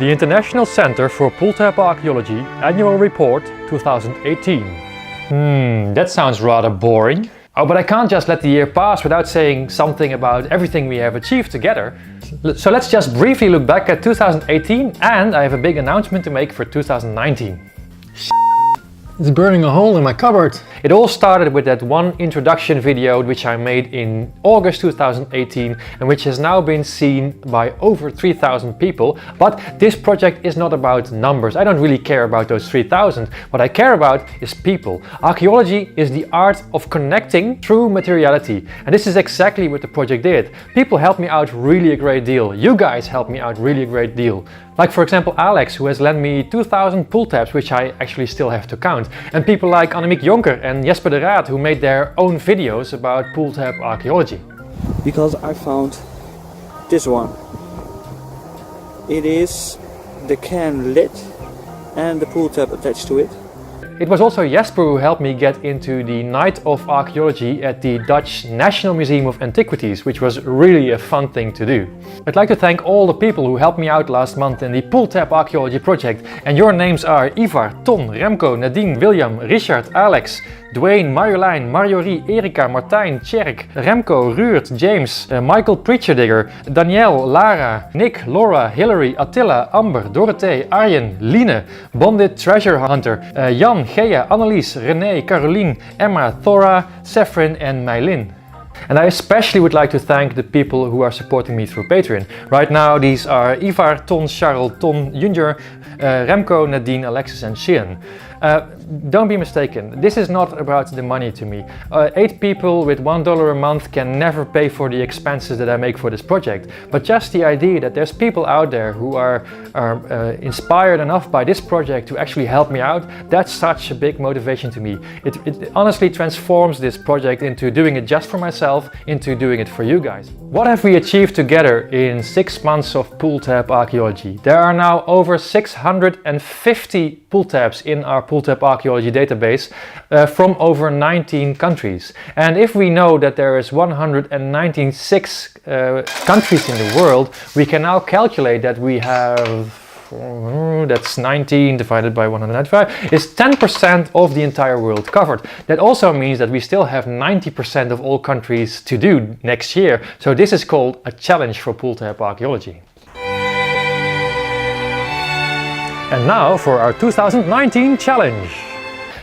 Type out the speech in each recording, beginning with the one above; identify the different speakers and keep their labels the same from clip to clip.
Speaker 1: The International Center for Tab Archaeology Annual Report 2018. That sounds rather boring. Oh, but I can't just let the year pass without saying something about everything we have achieved together. So let's just briefly look back at 2018, and I have a big announcement to make for 2019.
Speaker 2: It's burning a hole in my cupboard.
Speaker 1: It all started with that one introduction video which I made in August 2018 and which has now been seen by over 3,000 people. But this project is not about numbers. I don't really care about those 3,000. What I care about is people. Archaeology is the art of connecting through materiality. And this is exactly what the project did. People helped me out really a great deal. You guys helped me out really a great deal. Like for example Alex, who has lent me 2,000 pull tabs, which I actually still have to count. And people like Annemiek Jonker and Jesper de Raad, who made their own videos about pull tab archaeology.
Speaker 3: Because I found this one. It is the can lid and the pull tab attached to it.
Speaker 1: It was also Jesper who helped me get into the Night of Archaeology at the Dutch National Museum of Antiquities, which was really a fun thing to do. I'd like to thank all the people who helped me out last month in the Pull Tab Archaeology project, and your names are Ivar, Ton, Remco, Nadine, William, Richard, Alex, Dwayne, Marjolein, Marjorie, Erika, Martijn, Tjerk, Remco, Ruurt, James, Michael Preacherdigger, Danielle, Lara, Nick, Laura, Hillary, Attila, Amber, Dorothee, Arjen, Line, Bonded Treasure Hunter, Jan, Gea, Annelies, René, Caroline, Emma, Thora, Sefrin and Mylin. And I especially would like to thank the people who are supporting me through Patreon. Right now these are Ivar, Ton, Charles, Ton, Junior, Remco, Nadine, Alexis and Sheehan. Don't be mistaken, this is not about the money to me. 8 people with $1 a month can never pay for the expenses that I make for this project. But just the idea that there's people out there who are inspired enough by this project to actually help me out, that's such a big motivation to me. It honestly transforms this project into doing it just for myself, into doing it for you guys. What have we achieved together in 6 months of pull tab archaeology? There are now over 650 pull tabs in our pull tab archaeology database from over 19 countries. And if we know that there is 196 countries in the world, we can now calculate that we have that's 19 divided by 195 is 10% of the entire world covered. That also means that we still have 90% of all countries to do next year. So this is called a challenge for pull tab archaeology. And now for our 2019 challenge.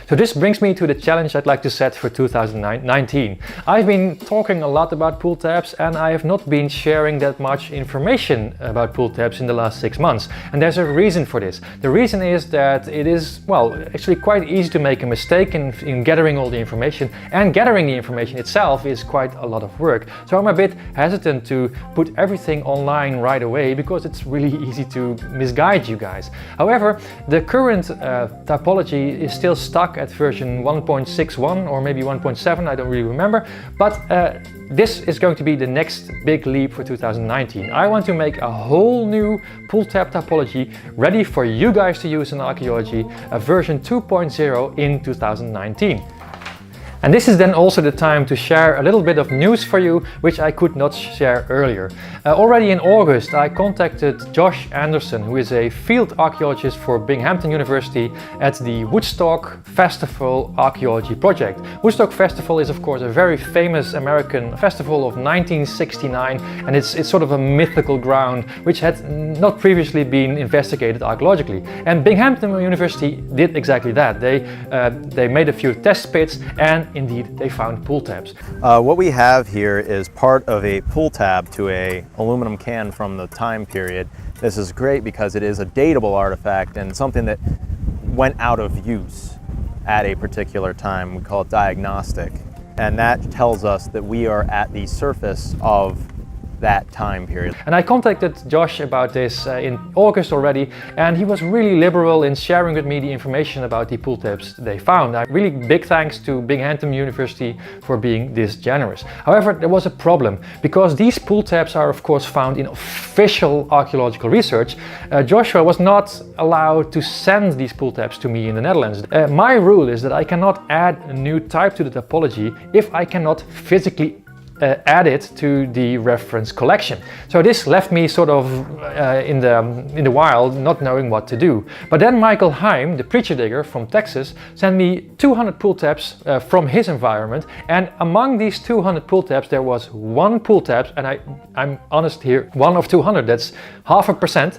Speaker 1: So this brings me to the challenge I'd like to set for 2019. I've been talking a lot about pull tabs and I have not been sharing that much information about pull tabs in the last 6 months. And there's a reason for this. The reason is that it is, well, actually quite easy to make a mistake in gathering all the information, and gathering the information itself is quite a lot of work. So I'm a bit hesitant to put everything online right away because it's really easy to misguide you guys. However, the current typology is still stuck at version 1.61 or maybe 1.7, I don't really remember, but this is going to be the next big leap for 2019. I want to make a whole new pull tab typology ready for you guys to use in archaeology, a version 2.0 in 2019. And this is then also the time to share a little bit of news for you, which I could not share earlier. Already in August, I contacted Josh Anderson, who is a field archaeologist for Binghamton University at the Woodstock Festival Archaeology Project. Woodstock Festival is of course a very famous American festival of 1969, and it's sort of a mythical ground which had not previously been investigated archaeologically. And Binghamton University did exactly that. They made a few test pits and indeed they found pull tabs.
Speaker 4: What we have here is part of a pull tab to a aluminum can from the time period. This is great because it is a datable artifact and something that went out of use at a particular time. We call it diagnostic, and that tells us that we are at the surface of that time period.
Speaker 1: And I contacted Josh about this in August already, and he was really liberal in sharing with me the information about the pull tabs they found. Really big thanks to Binghamton University for being this generous. However, there was a problem, because these pull tabs are of course found in official archaeological research. Joshua was not allowed to send these pull tabs to me in the Netherlands. My rule is that I cannot add a new type to the typology if I cannot physically add it to the reference collection. So this left me sort of in the wild, not knowing what to do. But then Michael Heim, the preacher digger from Texas, sent me 200 pull tabs from his environment, and among these 200 pull tabs there was one pull tab, and I'm honest here, 1 of 200, that's 0.5%.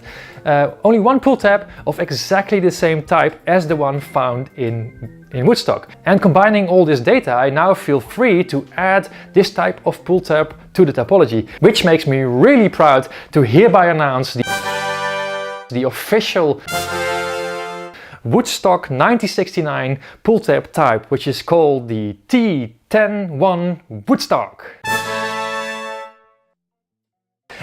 Speaker 1: Only one pull tab of exactly the same type as the one found in Woodstock. And combining all this data, I now feel free to add this type of pull tab to the typology, which makes me really proud to hereby announce the official Woodstock 1969 pull tab type, which is called the T10-1 Woodstock.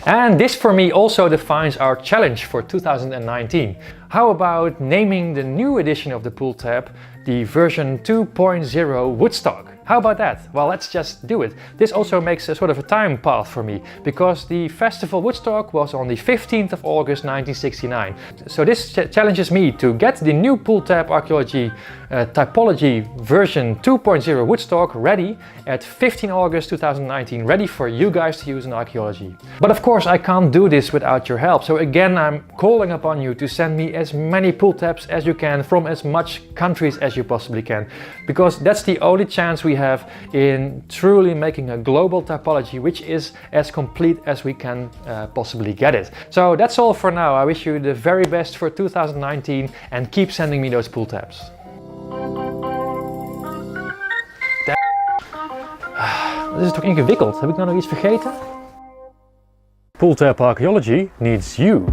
Speaker 1: And this for me also defines our challenge for 2019. How about naming the new edition of the pull tab the version 2.0 Woodstock? How about that? Well, let's just do it. This also makes a sort of a time path for me, because the festival Woodstock was on the 15th of August 1969. So this challenges me to get the new pull tab archaeology typology version 2.0 Woodstock ready at 15 August 2019, ready for you guys to use in archaeology. But of course I can't do this without your help. So again, I'm calling upon you to send me as many pull tabs as you can from as much countries as you possibly can, because that's the only chance we have in truly making a global typology which is as complete as we can possibly get it. So that's all for now. I wish you the very best for 2019 and keep sending me those pull tabs. Dat is toch ingewikkeld? Heb ik nou nog iets vergeten? Pull tab archaeology needs you.